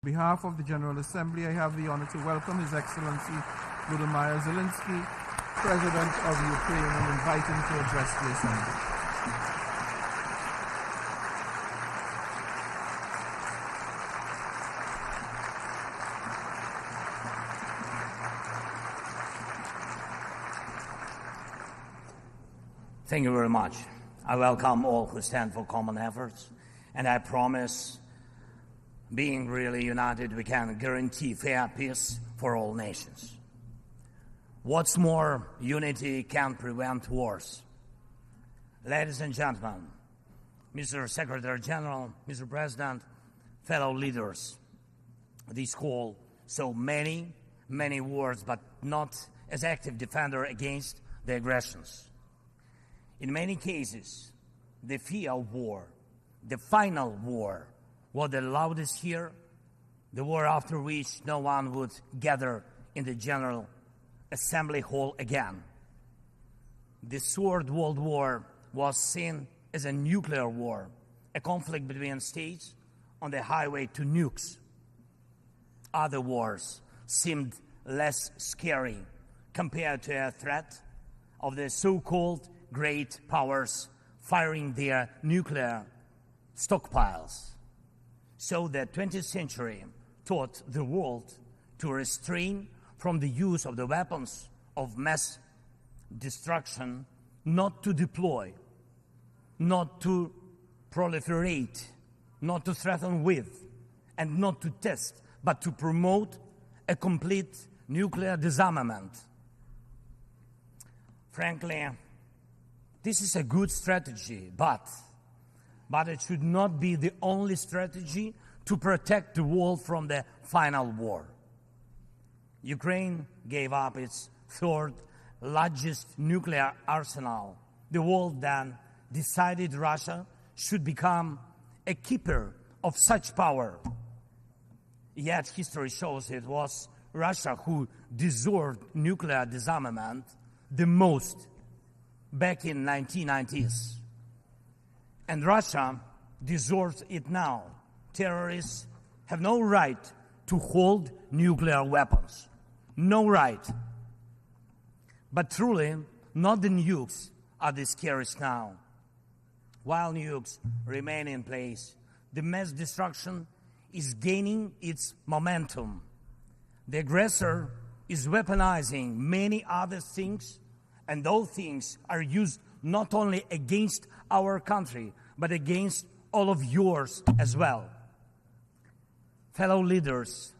On behalf of the General Assembly, I have the honor to welcome His Excellency Volodymyr Zelenskyy, President of Ukraine, and invite him to address the Assembly. Thank you very much. I welcome all who stand for common efforts, and I promise, being really united, we can guarantee fair peace for all nations. What's more, unity can prevent wars. Ladies and gentlemen, Mr. Secretary General, Mr. President, fellow leaders, this call so many wars, but not as active defender against the aggressions. In many cases, the fear of war, the final war, was the loudest here, the war after which no one would gather in the General Assembly Hall again. The Third World War was seen as a nuclear war, a conflict between states on the highway to nukes. Other wars seemed less scary compared to a threat of the so-called great powers firing their nuclear stockpiles. So the 20th century taught the world to restrain from the use of the weapons of mass destruction, not to deploy, not to proliferate, not to threaten with, and not to test, but to promote a complete nuclear disarmament. Frankly, this is a good strategy, but it should not be the only strategy to protect the world from the final war. Ukraine gave up its third largest nuclear arsenal. The world then decided Russia should become a keeper of such power. Yet history shows it was Russia who deserved nuclear disarmament the most back in 1990s. And Russia deserves it now. Terrorists have no right to hold nuclear weapons. No right. But truly, not the nukes are the scariest now. While nukes remain in place, the mass destruction is gaining its momentum. The aggressor is weaponizing many other things, and those things are used not only against our country, but against all of yours as well. Fellow leaders,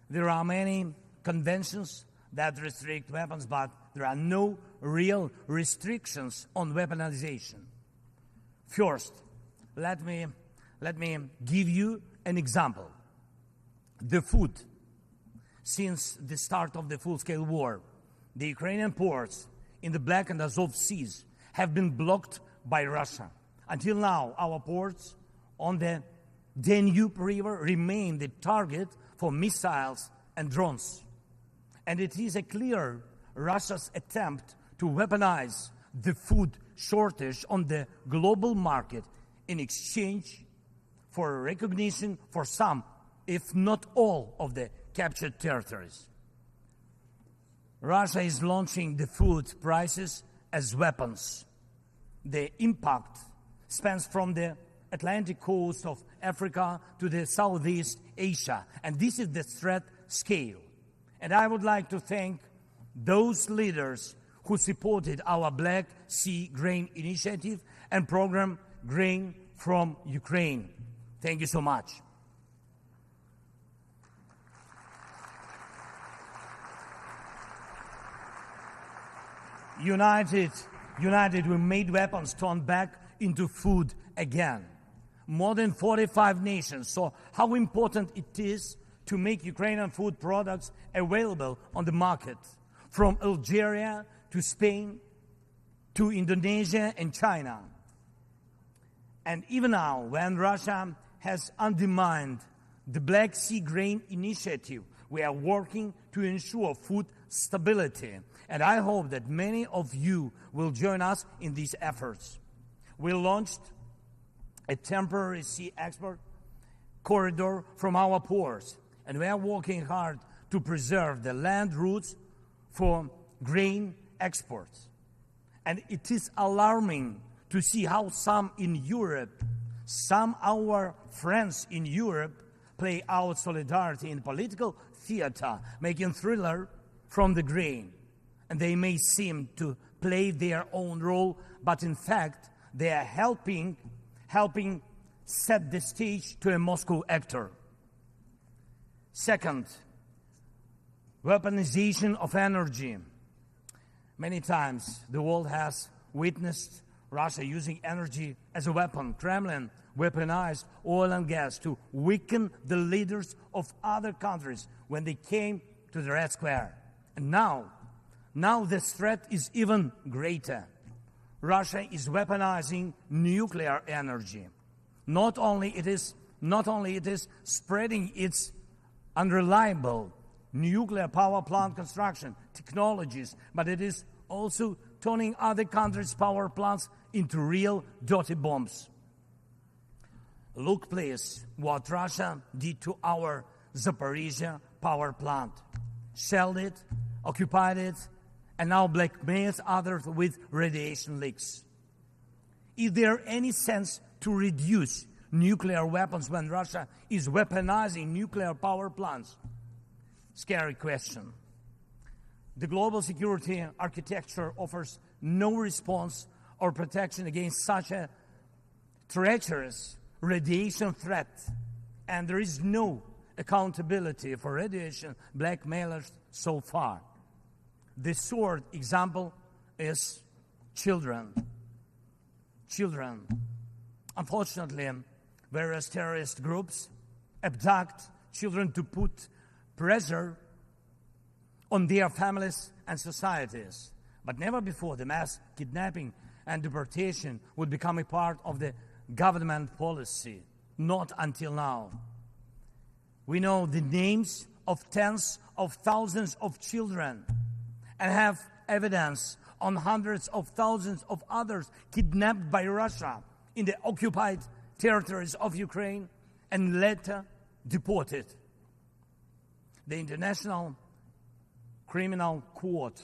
there are many conventions that restrict weapons, but there are no real restrictions on weaponization. First, let me give you an example. The food. Since the start of the full-scale war, the Ukrainian ports in the Black and Azov seas have been blocked by Russia. Until now, our ports on the Danube River remain the target for missiles and drones. And it is a clear Russia's attempt to weaponize the food shortage on the global market in exchange for recognition for some, if not all, of the captured territories. Russia is launching the food prices as weapons. The impact spans from the Atlantic coast of Africa to the Southeast Asia, and this is the threat scale. And I would like to thank those leaders who supported our Black Sea Grain Initiative and program Grain from Ukraine. Thank you so much. United, we made weapons turn back into food again. More than 45 nations saw how important it is to make Ukrainian food products available on the market, from Algeria to Spain to Indonesia and China. And even now, when Russia has undermined the Black Sea Grain Initiative, we are working to ensure food stability. And I hope that many of you will join us in these efforts. We launched a temporary sea export corridor from our ports and we are working hard to preserve the land routes for grain exports. And it is alarming to see how some in Europe, some our friends in Europe, play out solidarity in political theater, making thriller from the grain. And they may seem to play their own role, but in fact, they are helping set the stage to a Moscow actor. Second, weaponization of energy. Many times the world has witnessed Russia using energy as a weapon. Kremlin weaponized oil and gas to weaken the leaders of other countries when they came to the Red Square. And now this threat is even greater. Russia is weaponizing nuclear energy. Not only it is spreading its unreliable nuclear power plant construction technologies, but it is also turning other countries' power plants into real dirty bombs. Look, please, what Russia did to our Zaporizhia power plant. Shelled it, occupied it, and now blackmails others with radiation leaks. Is there any sense to reduce nuclear weapons when Russia is weaponizing nuclear power plants? Scary question. The global security architecture offers no response or protection against such a treacherous radiation threat, and there is no accountability for radiation blackmailers so far. The third example is children. Unfortunately, various terrorist groups abduct children to put pressure on their families and societies. But never before the mass kidnapping and deportation would become a part of the government policy. Not until now. We know the names of tens of thousands of children and have evidence on hundreds of thousands of others kidnapped by Russia in the occupied territories of Ukraine and later deported. The International Criminal Court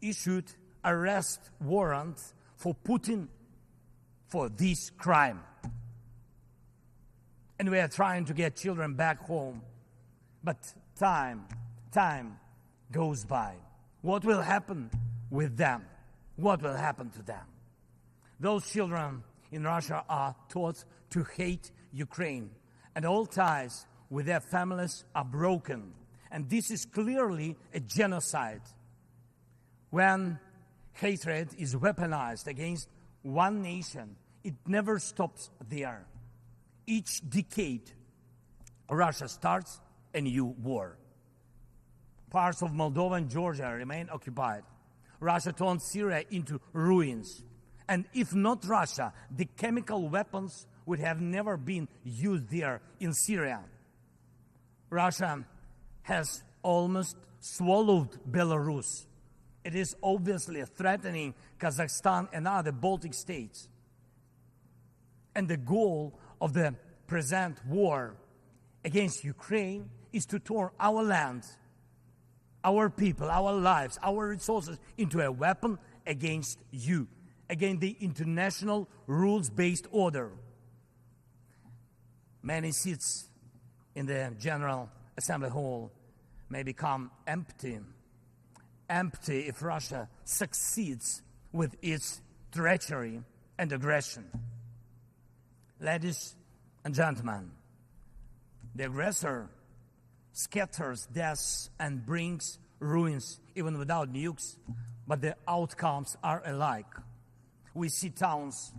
issued arrest warrant for Putin for this crime. And we are trying to get children back home. But time goes by. What will happen with them? What will happen to them? Those children in Russia are taught to hate Ukraine, and all ties with their families are broken. And this is clearly a genocide. When hatred is weaponized against one nation, it never stops there. Each decade, Russia starts a new war. Parts of Moldova and Georgia remain occupied. Russia turned Syria into ruins. And if not Russia, the chemical weapons would have never been used there in Syria. Russia has almost swallowed Belarus. It is obviously threatening Kazakhstan and other Baltic states. And the goal of the present war against Ukraine is to turn our land, our people, our lives, our resources into a weapon against you, against the international rules-based order. Many seats in the General Assembly Hall may become empty if Russia succeeds with its treachery and aggression. Ladies and gentlemen, the aggressor scatters deaths and brings ruins even without nukes, but the outcomes are alike. We see towns,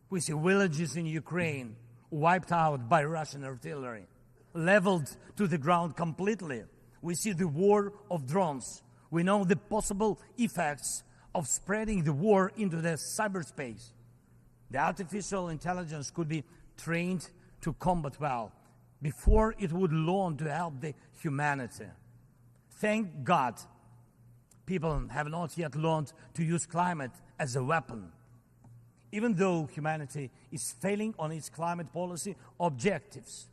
we see villages in Ukraine wiped out by Russian artillery, leveled to the ground completely. We see the war of drones. We know the possible effects of spreading the war into the cyberspace. The artificial intelligence could be trained to combat well before it would learn to help the humanity. Thank God, people have not yet learned to use climate as a weapon. Even though humanity is failing on its climate policy objectives,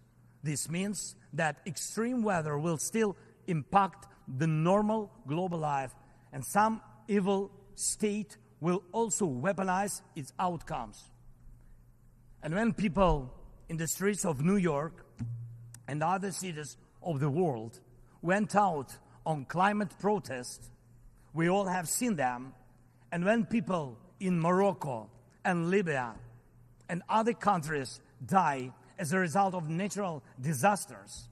This means that extreme weather will still impact the normal global life, and some evil state will also weaponize its outcomes. And when people in the streets of New York and other cities of the world went out on climate protests, we all have seen them. And when people in Morocco and Libya and other countries die as a result of natural disasters,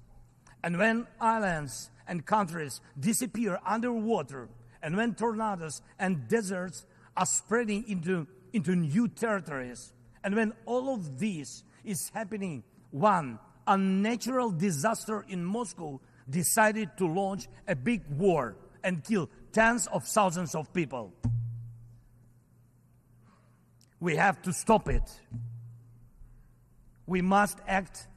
and when islands and countries disappear underwater, and when tornadoes and deserts are spreading into new territories, and when all of this is happening, one unnatural disaster in Moscow decided to launch a big war and kill tens of thousands of people. We have to stop it. We must act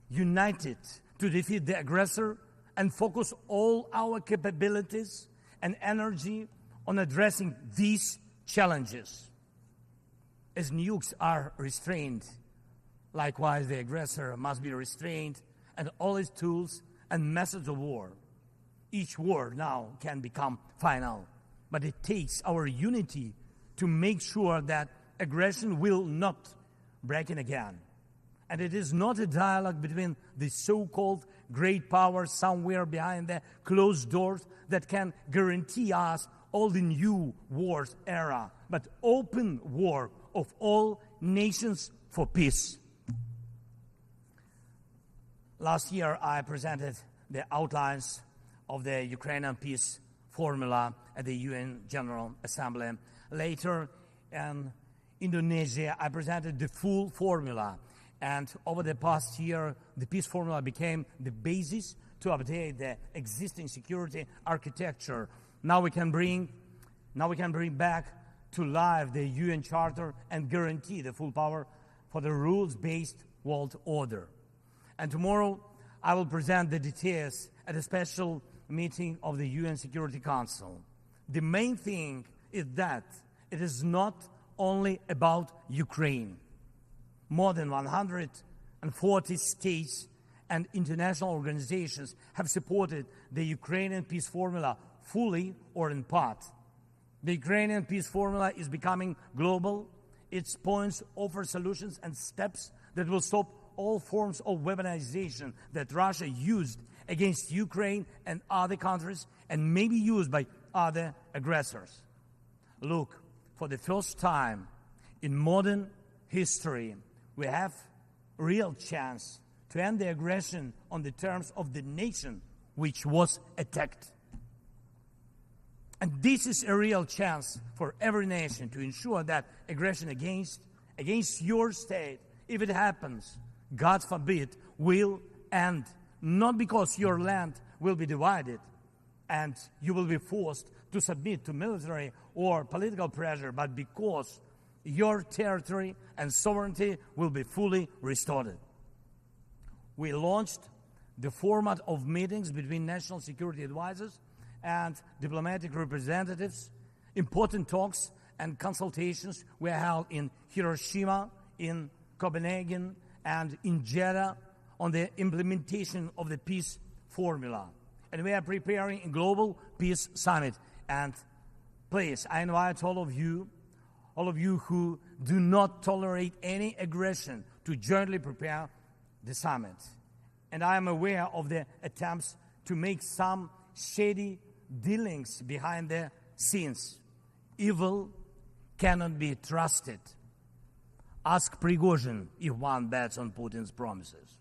united to defeat the aggressor and focus all our capabilities and energy on addressing these challenges. As nukes are restrained, likewise the aggressor must be restrained, and all his tools and methods of war. Each war now can become final, but it takes our unity to make sure that aggression will not break in again. And it is not a dialogue between the so-called great powers somewhere behind the closed doors that can guarantee us all the new wars era, but open war of all nations for peace. Last year, I presented the outlines of the Ukrainian peace formula at the UN General Assembly. Later, in Indonesia, I presented the full formula. And over the past year, the peace formula became the basis to update the existing security architecture. Now we can bring back to life the UN Charter and guarantee the full power for the rules-based world order. And tomorrow, I will present the details at a special meeting of the UN Security Council. The main thing is that it is not only about Ukraine. More than 140 states and international organizations have supported the Ukrainian peace formula fully or in part. The Ukrainian peace formula is becoming global. Its points offer solutions and steps that will stop all forms of weaponization that Russia used against Ukraine and other countries and may be used by other aggressors. Look, for the first time in modern history, we have a real chance to end the aggression on the terms of the nation which was attacked. And this is a real chance for every nation to ensure that aggression against your state, if it happens, God forbid, will end. Not because your land will be divided and you will be forced to submit to military or political pressure, but because your territory and sovereignty will be fully restored. We launched the format of meetings between national security advisors and diplomatic representatives. Important talks and consultations were held in Hiroshima, in Copenhagen, and in Jeddah on the implementation of the peace formula. And we are preparing a global peace summit. And please, I invite all of you who do not tolerate any aggression to jointly prepare the summit. And I am aware of the attempts to make some shady dealings behind the scenes. Evil cannot be trusted. Ask Prigozhin if one bets on Putin's promises.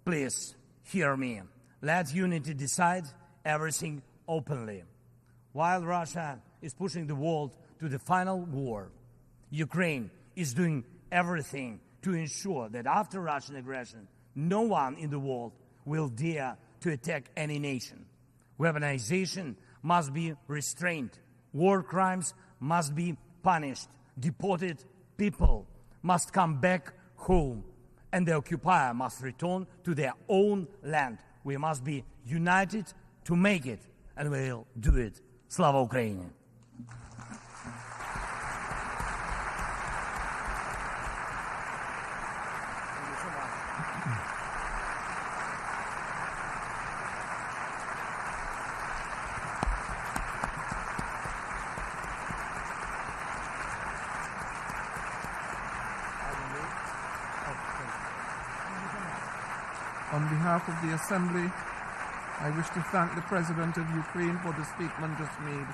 Please, hear me. Let unity decide everything openly. While Russia is pushing the world to the final war, Ukraine is doing everything to ensure that after Russian aggression, no one in the world will dare to attack any nation. Weaponization must be restrained. War crimes must be punished. Deported people must come back home. And the occupier must return to their own land. We must be united to make it, and we'll do it. Slava Ukraini! On behalf of the Assembly, I wish to thank the President of Ukraine for the statement just made